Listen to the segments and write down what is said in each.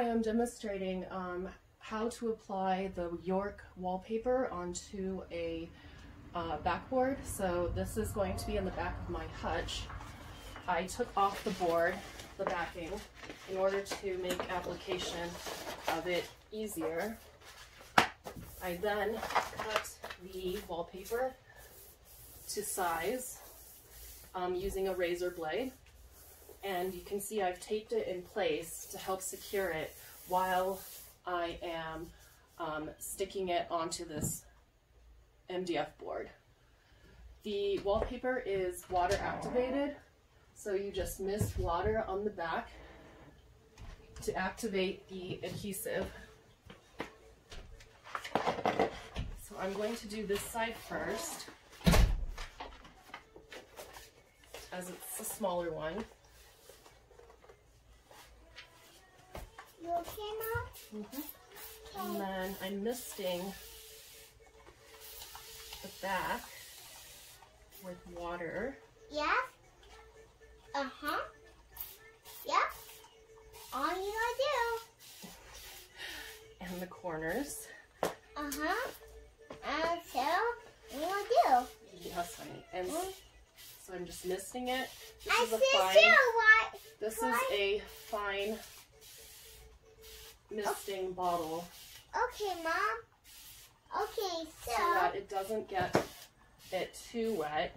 am demonstrating how to apply the York wallpaper onto a backboard. So this is going to be in the back of my hutch. I took off the board, the backing, in order to make application of it easier. I then cut the wallpaper to size using a razor blade. And you can see I've taped it in place to help secure it while I am sticking it onto this MDF board. The wallpaper is water activated, so you just mist water on the back to activate the adhesive. So I'm going to do this side first, as it's a smaller one. You okay, Mom? Okay. And then I'm misting the back with water. Yeah. Uh-huh. Yep. All you gotta And the corners. do. Uh-huh. And so, what you gonna do? Yes, honey. And so I'm just misting it. This is a fine misting bottle. Okay, Mom. Okay, so that it doesn't get it too wet.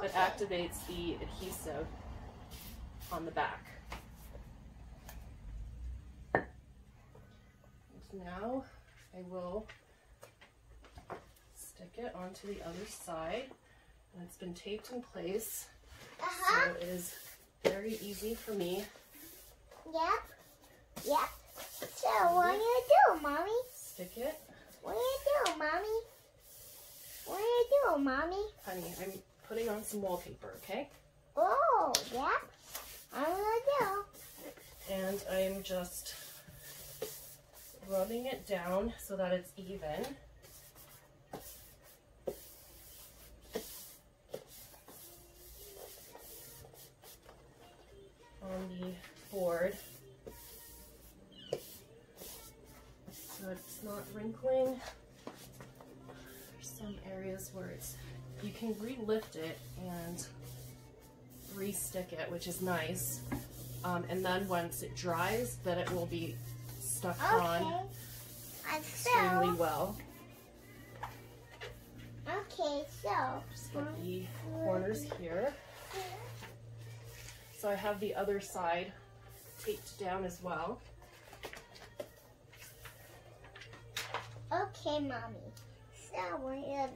But activates the adhesive on the back. And now I will stick it onto the other side. And it's been taped in place. So it is very easy for me. Yep. Yep. So what do you do, Mommy? Stick it. What do you do, Mommy? What do you do, Mommy? Honey, I'm putting on some wallpaper, okay? Oh, yep. I'm gonna do. And I'm just rubbing it down so that it's even. On the board. So it's not wrinkling. There's some areas where you can re-lift it and re-stick it, which is nice. And then once it dries, then it will be stuck on extremely well. Okay, so just get the corners here. So I have the other side taped down as well. Okay, Mommy. So we're gonna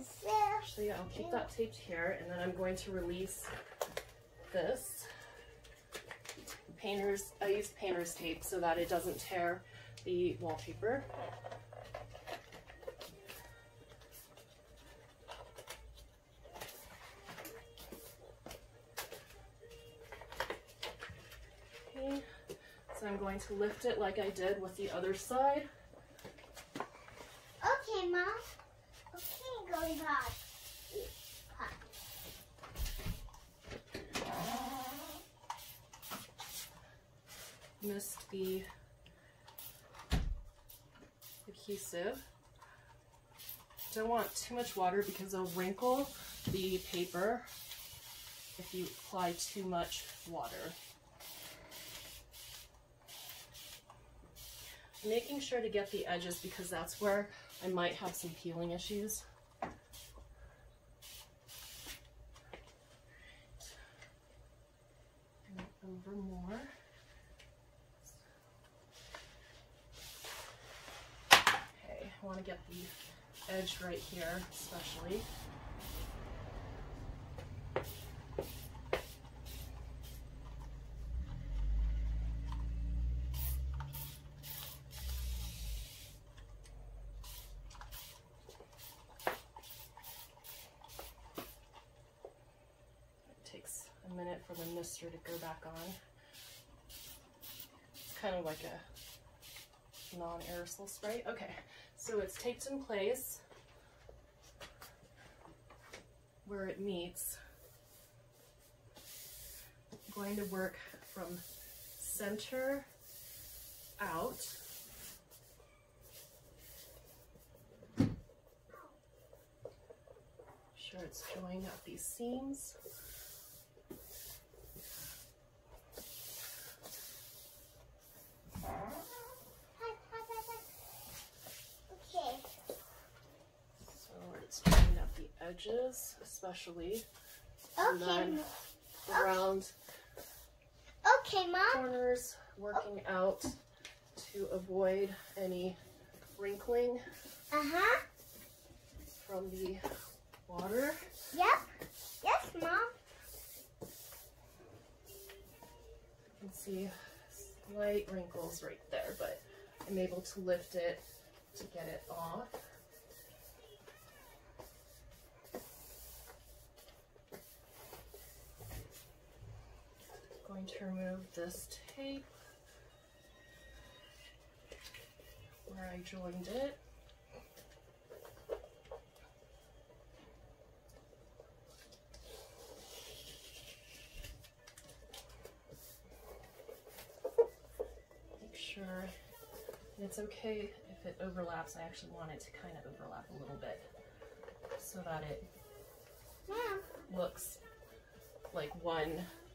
Actually, I'll keep that taped here, and then I'm going to release this. I use painter's tape so that it doesn't tear the wallpaper. Okay, so I'm going to lift it like I did with the other side. Okay, Mom. Okay, going hot. Mist the adhesive. Don't want too much water because it'll wrinkle the paper if you apply too much water. Making sure to get the edges because that's where I might have some peeling issues. And over more. Okay, I want to get the edge right here, especially. A minute for the mister to go back on. It's kind of like a non-aerosol spray. Okay, so it's taped in place where it meets. I'm going to work from center out. Sure it's joined at these seams. Okay. So it's joined at the edges, especially. And Okay. then around Okay, Mom. corners, working out to avoid any wrinkling Uh-huh. from the water. Yep. Yes, Mom. You can see slight wrinkles right there, but I'm able to lift it to get it off. Going to remove this tape where I joined it. Make sure, and it's okay if it overlaps. I actually want it to kind of overlap a little bit so that it Mom. looks like one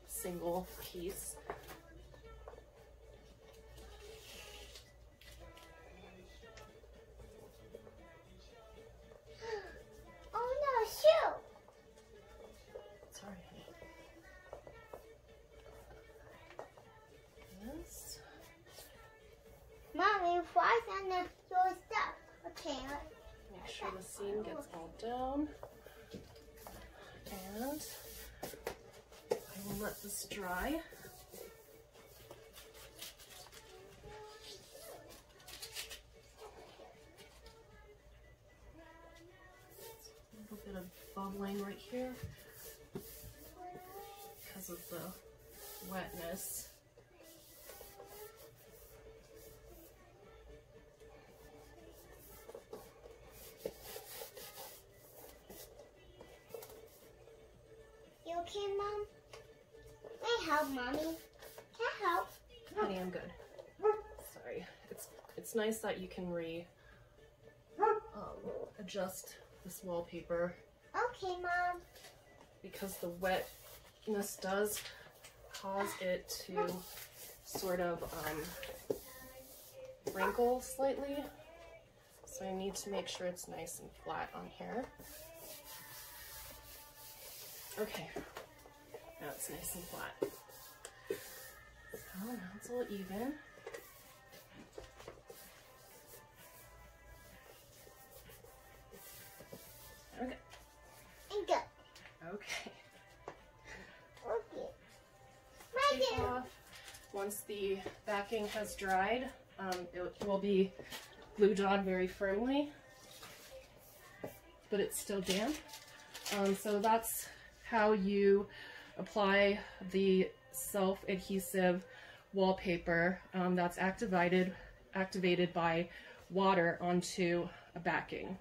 single piece. Oh no, shoot. Sorry, honey. Yes. Mommy, flies on the your stuff. Okay. Make sure the seam gets all down. And I will let this dry. A little bit of bubbling right here because of the wetness. You okay, Mom? Can I help, Mommy? Can I help? Honey, I'm good. Sorry. It's nice that you can adjust this wallpaper Okay, Mom. because the wetness does cause it to sort of wrinkle slightly. So I need to make sure it's nice and flat on here. Okay, now it's nice and flat. So now it's all even. Okay. And good. Okay. Okay. Take off. Once the backing has dried, it will be glued on very firmly, but it's still damp. So that's how you apply the self-adhesive wallpaper that's activated by water onto a backing.